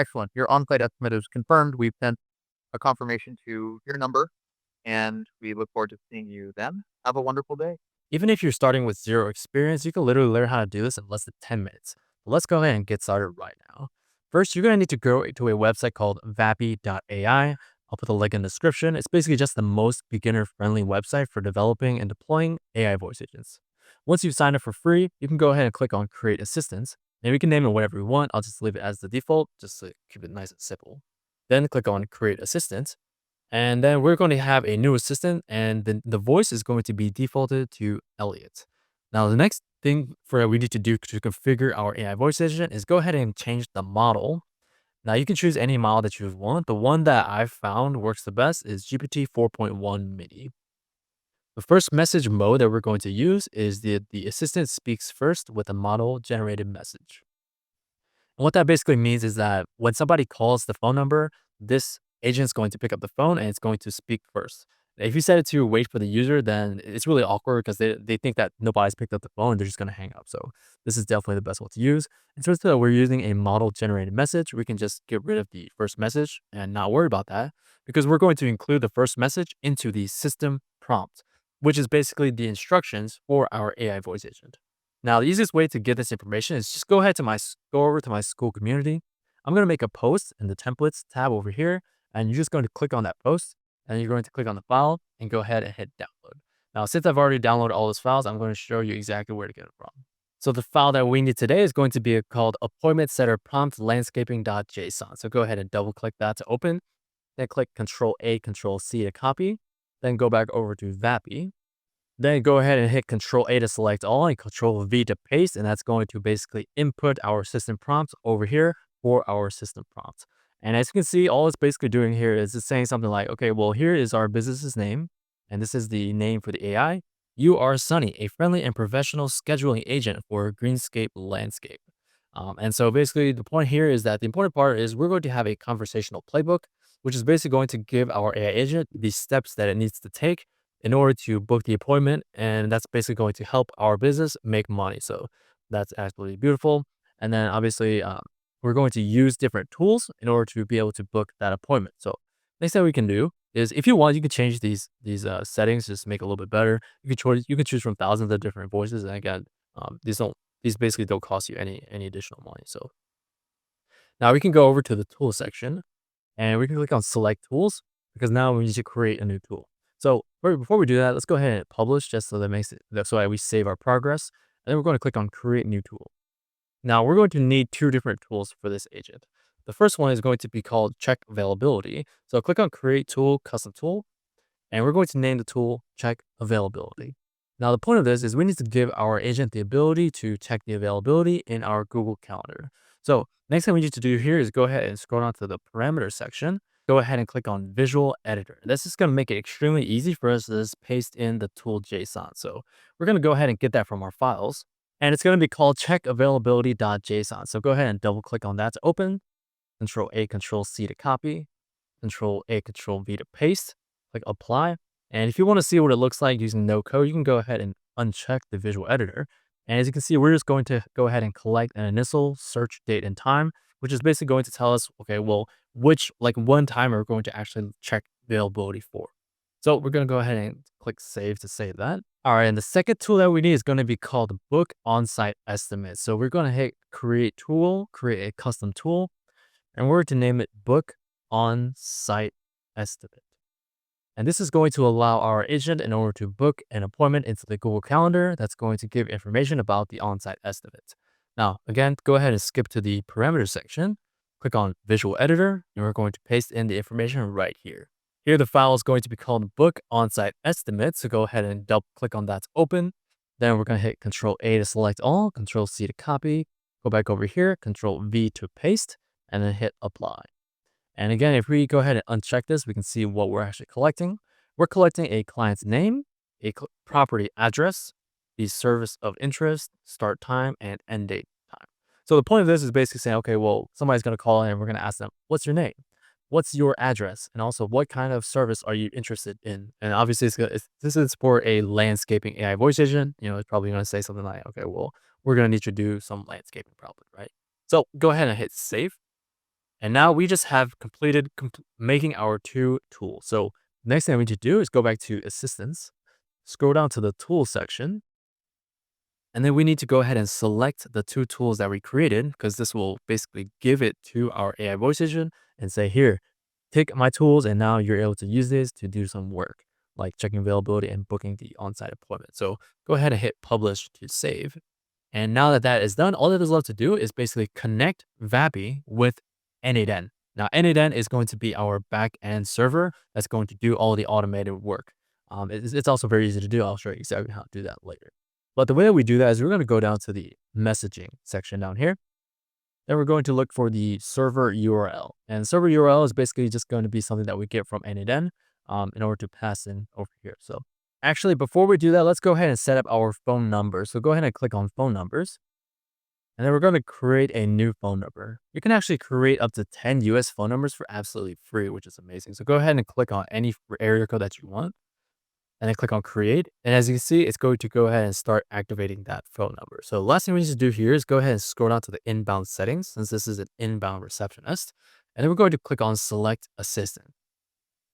Excellent. Your on-site estimate is confirmed. We've sent a confirmation to your number, and we look forward to seeing you then. Have a wonderful day. Even if you're starting with zero experience, you can literally learn how to do this in less than 10 minutes. But let's go ahead and get started right now. First, you're going to need to go to a website called Vapi.ai. I'll put the link in the description. It's basically just the most beginner-friendly website for developing and deploying AI voice agents. Once you've signed up for free, you can go ahead and click on Create Assistants. And we can name it whatever we want. I'll just leave it as the default, just to keep it nice and simple. Then click on Create Assistant. And then we're going to have a new assistant, and then the voice is going to be defaulted to Elliot. Now, the next thing we need to do to configure our AI voice agent is go ahead and change the model. Now, you can choose any model that you want. The one that I've found works the best is GPT 4.1 mini. The first message mode that we're going to use is the assistant speaks first with a model generated message. And what that basically means is that when somebody calls the phone number, this agent's going to pick up the phone and it's going to speak first. If you set it to wait for the user, then it's really awkward because they think that nobody's picked up the phone and they're just going to hang up. So this is definitely the best one to use. And since we're using a model generated message, we can just get rid of the first message and not worry about that because we're going to include the first message into the system prompt, which is basically the instructions for our AI voice agent. Now, the easiest way to get this information is just go over to my Skool community. I'm going to make a post in the templates tab over here, and you're just going to click on that post, and you're going to click on the file and go ahead and hit download. Now, since I've already downloaded all those files, I'm going to show you exactly where to get it from. So the file that we need today is going to be called appointment setter prompt landscaping.json. So go ahead and double click that to open, then click Control A, Control C to copy, then go back over to Vapi. Then go ahead and hit Control A to select all and Control V to paste. And that's going to basically input our system prompt over here for our system prompt. And as you can see, all it's basically doing here is it's saying something like, okay, well, here is our business's name. And this is the name for the AI. You are Sunny, a friendly and professional scheduling agent for Greenscape Landscape. And so basically the point here is that the important part is we're going to have a conversational playbook, which is basically going to give our AI agent the steps that it needs to take in order to book the appointment. And that's basically going to help our business make money. So that's absolutely beautiful. And then obviously, we're going to use different tools in order to be able to book that appointment. So next thing we can do is if you want, you can change these settings, just make it a little bit better. You can choose from thousands of different voices. And again, these basically don't cost you any additional money. So now we can go over to the tool section and we can click on select tools because now we need to create a new tool. So before we do that, let's go ahead and publish just so that we save our progress. And then we're going to click on create new tool. Now we're going to need two different tools for this agent. The first one is going to be called check availability. So click on create tool, custom tool, and we're going to name the tool check availability. Now the point of this is we need to give our agent the ability to check the availability in our Google Calendar. So next thing we need to do here is go ahead and scroll down to the parameter section. Go ahead and click on Visual Editor. This is going to make it extremely easy for us to just paste in the tool JSON. So we're going to go ahead and get that from our files. And it's going to be called checkavailability.json. So go ahead and double click on that to open. Control A, Control C to copy. Control A, Control V to paste. Click apply. And if you want to see what it looks like using no code, you can go ahead and uncheck the visual editor. And as you can see, we're just going to go ahead and collect an initial search date and time, which is basically going to tell us, okay, well, which one time we're going to actually check availability for. So we're going to go ahead and click save to save that. All right, and the second tool that we need is going to be called book on-site estimate. So we're going to hit create tool, create a custom tool, and we're going to name it book on-site estimate. And this is going to allow our agent in order to book an appointment into the Google Calendar that's going to give information about the on-site estimate. Now, again, go ahead and skip to the parameter section, click on Visual Editor, and we're going to paste in the information right here. Here, the file is going to be called book on-site estimate. So go ahead and double click on that to open. Then we're going to hit Control A to select all, Control C to copy, go back over here, Control V to paste, and then hit apply. And again, if we go ahead and uncheck this, we can see what we're actually collecting. We're collecting a client's name, a property address, the service of interest, start time, and end date time. So the point of this is basically saying, okay, well, somebody's going to call in and we're going to ask them, what's your name? What's your address? And also, what kind of service are you interested in? And obviously, this is for a landscaping AI voice agent. It's probably going to say something like, okay, well, we're going to need to do some landscaping probably, right? So go ahead and hit save. And now we just have completed making our two tools. So next thing we need to do is go back to assistance, scroll down to the tool section, and then we need to go ahead and select the two tools that we created because this will basically give it to our AI voice agent and say, here, take my tools, and now you're able to use this to do some work like checking availability and booking the on-site appointment. So go ahead and hit publish to save. And now that that is done, all that is left to do is basically connect Vapi with n8n. Now, n8n is going to be our back end server that's going to do all the automated work. It's also very easy to do. I'll show you exactly how to do that later. But the way that we do that is we're going to go down to the messaging section down here. Then we're going to look for the server URL. And server URL is basically just going to be something that we get from n8n in order to pass in over here. So actually, before we do that, let's go ahead and set up our phone number. So go ahead and click on phone numbers. And then we're going to create a new phone number. You can actually create up to 10 US phone numbers for absolutely free, which is amazing. So go ahead and click on any area code that you want and then click on create. And as you can see, it's going to go ahead and start activating that phone number. So the last thing we need to do here is go ahead and scroll down to the inbound settings since this is an inbound receptionist. And then we're going to click on select assistant.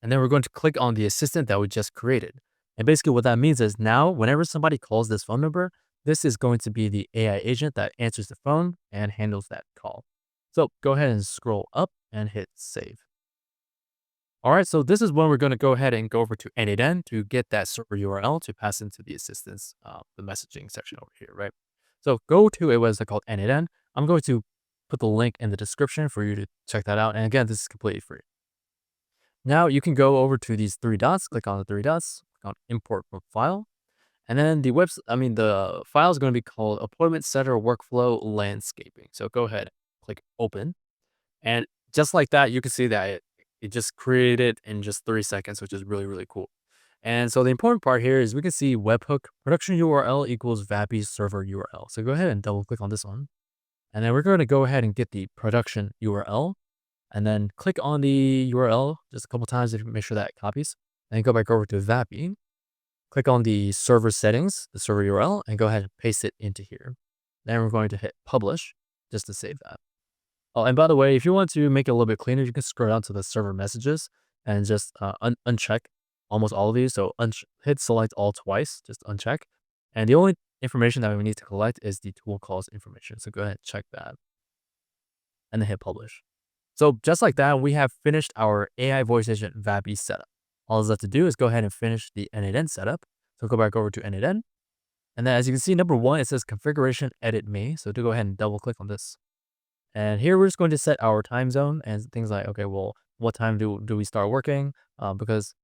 And then we're going to click on the assistant that we just created. And basically what that means is now whenever somebody calls this phone number, this is going to be the AI agent that answers the phone and handles that call. So go ahead and scroll up and hit save. All right, so this is when we're going to go ahead and go over to n8n to get that server URL to pass into the assistance, the messaging section over here, right? So go to a website called n8n. I'm going to put the link in the description for you to check that out. And again, this is completely free. Now you can go over to these three dots, click on the three dots, click on import from file. And then the file is going to be called appointment setter workflow landscaping. So go ahead, click open. And just like that, you can see that it just created in just 3 seconds, which is really, really cool. And so the important part here is we can see webhook production URL equals Vapi server URL. So go ahead and double click on this one. And then we're going to go ahead and get the production URL and then click on the URL just a couple times to make sure that it copies. And go back over to Vapi, click on the server settings, the server URL, and go ahead and paste it into here. Then we're going to hit publish just to save that. Oh, and by the way, if you want to make it a little bit cleaner, you can scroll down to the server messages and just uncheck almost all of these. So hit select all twice, just uncheck. And the only information that we need to collect is the tool calls information. So go ahead and check that and then hit publish. So just like that, we have finished our AI voice agent Vapi setup. All that's left to do is go ahead and finish the n8n setup. So go back over to n8n. And then as you can see, number one, it says configuration edit me. So to go ahead and double click on this. And here we're just going to set our time zone and things like, okay, well, what time do we start working? Because,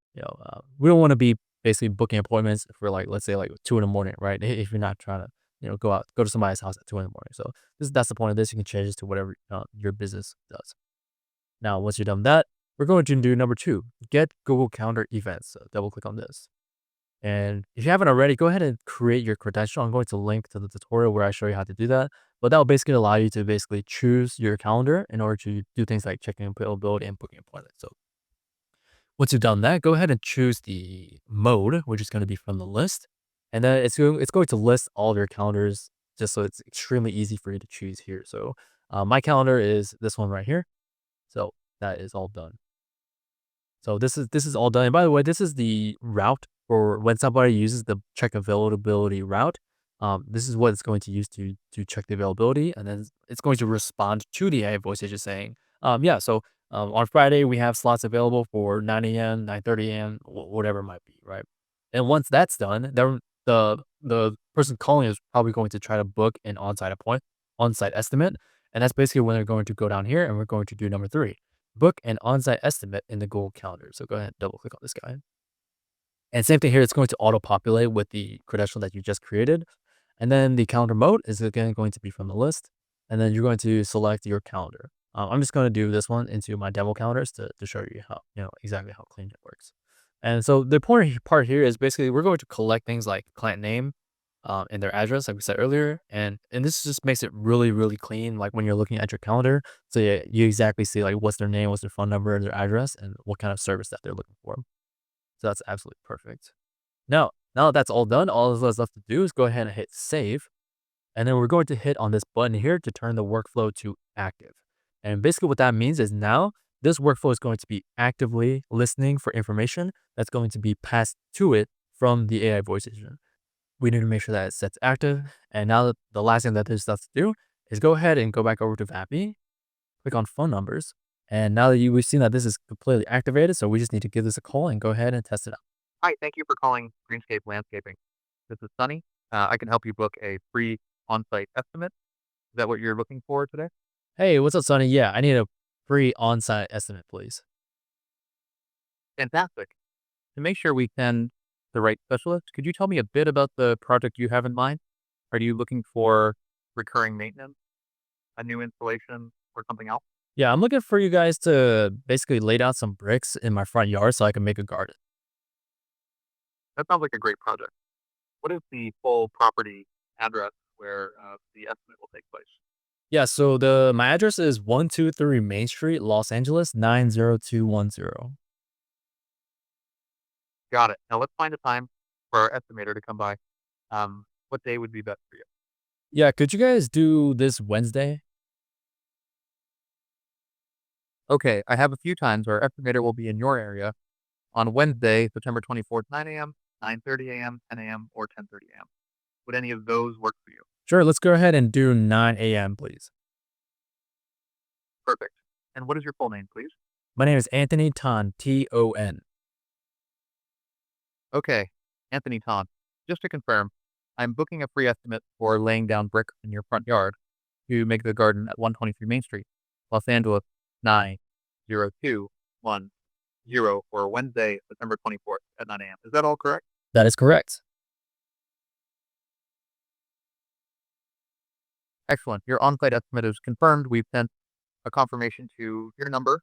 we don't want to be basically booking appointments for like, let's say like 2 in the morning, right? If you're not trying to, go to somebody's house at 2 in the morning. So that's the point of this. You can change this to whatever your business does. Now, once you're done with that, we're going to do number 2, get Google Calendar events. So double click on this. And if you haven't already, go ahead and create your credential. I'm going to link to the tutorial where I show you how to do that. But that will basically allow you to basically choose your calendar in order to do things like checking availability and booking appointments. So once you've done that, go ahead and choose the mode, which is going to be from the list. And then it's going to list all of your calendars just so it's extremely easy for you to choose here. So my calendar is this one right here. So that is all done. So this is all done. And by the way, this is the route for when somebody uses the check availability route. This is what it's going to use to check the availability, and then it's going to respond to the AI voice agent saying, yeah, so on Friday we have slots available for 9 a.m., 9:30 a.m., whatever it might be, right? And once that's done, then the person calling is probably going to try to book an on-site estimate, and that's basically when they're going to go down here, and we're going to do number 3. Book an on-site estimate in the Google Calendar. So go ahead and double click on this guy. And same thing here, it's going to auto-populate with the credential that you just created. And then the calendar mode is again going to be from the list. And then you're going to select your calendar. I'm just going to do this one into my demo calendars to show you how, exactly how clean it works. And so the important part here is basically we're going to collect things like client name, and their address, like we said earlier. And this just makes it really, really clean. Like when you're looking at your calendar, so you exactly see like what's their name, what's their phone number, their address, and what kind of service that they're looking for. So that's absolutely perfect. Now that that's all done, all that's left to do is go ahead and hit save. And then we're going to hit on this button here to turn the workflow to active. And basically what that means is now this workflow is going to be actively listening for information that's going to be passed to it from the AI voice agent. We need to make sure that it's set to active. And now the last thing that this does to do is go ahead and go back over to Vapi, click on phone numbers. And now that we've seen that this is completely activated, so we just need to give this a call and go ahead and test it out. Hi, thank you for calling Greenscape Landscaping. This is Sunny. I can help you book a free on-site estimate. Is that what you're looking for today? Hey, what's up, Sonny? Yeah, I need a free on-site estimate, please. Fantastic. To make sure we send the right specialist, could you tell me a bit about the project you have in mind? Are you looking for recurring maintenance, a new installation, or something else? Yeah, I'm looking for you guys to basically lay down some bricks in my front yard so I can make a garden. That sounds like a great project. What is the full property address where the estimate will take place? Yeah, so the my address is 123 Main Street, Los Angeles, 90210. Got it. Now let's find a time for our estimator to come by. What day would be best for you? Yeah, could you guys do this Wednesday? Okay, I have a few times our estimator will be in your area on Wednesday, September 24th, 9 a.m., 9:30 a.m., 10 a.m., or 10:30 a.m. Would any of those work for you? Sure, let's go ahead and do 9 a.m., please. Perfect. And what is your full name, please? My name is Anthony Ton, Ton. Okay, Anthony Todd. Just to confirm, I'm booking a free estimate for laying down brick in your front yard to make the garden at 123 Main Street, Los Angeles 90210 for Wednesday, September 24th at 9 a.m. Is that all correct? That is correct. Excellent. Your on-site estimate is confirmed. We've sent a confirmation to your number,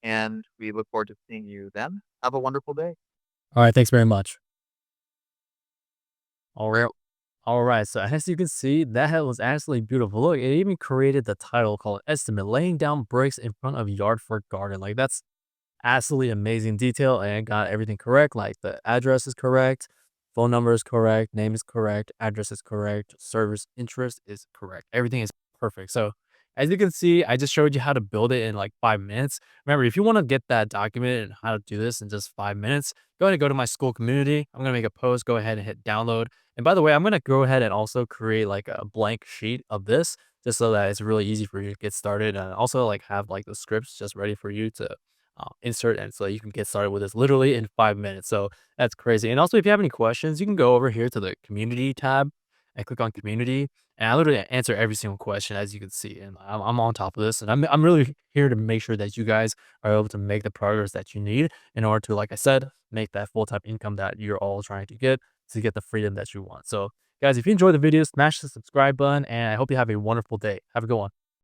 and we look forward to seeing you then. Have a wonderful day. All right, thanks very much. All right. All right, so as you can see, that was absolutely beautiful. Look, it even created the title called Estimate, laying down bricks in front of yard for garden. Like, that's absolutely amazing detail and got everything correct. Like, the address is correct, phone number is correct, name is correct, address is correct, service interest is correct. Everything is perfect. So as you can see, I just showed you how to build it in like 5 minutes. Remember, if you want to get that documented and how to do this in just 5 minutes, go ahead and go to my Skool community. I'm going to make a post. Go ahead and hit download. And by the way, I'm going to go ahead and also create like a blank sheet of this just so that it's really easy for you to get started, and also like have like the scripts just ready for you to insert, and so you can get started with this literally in 5 minutes. So that's crazy. And also, if you have any questions, you can go over here to the community tab and click on community. And I literally answer every single question, as you can see. And I'm on top of this. And I'm really here to make sure that you guys are able to make the progress that you need in order to, like I said, make that full time income that you're all trying to get the freedom that you want. So, guys, if you enjoyed the video, smash the subscribe button. And I hope you have a wonderful day. Have a good one.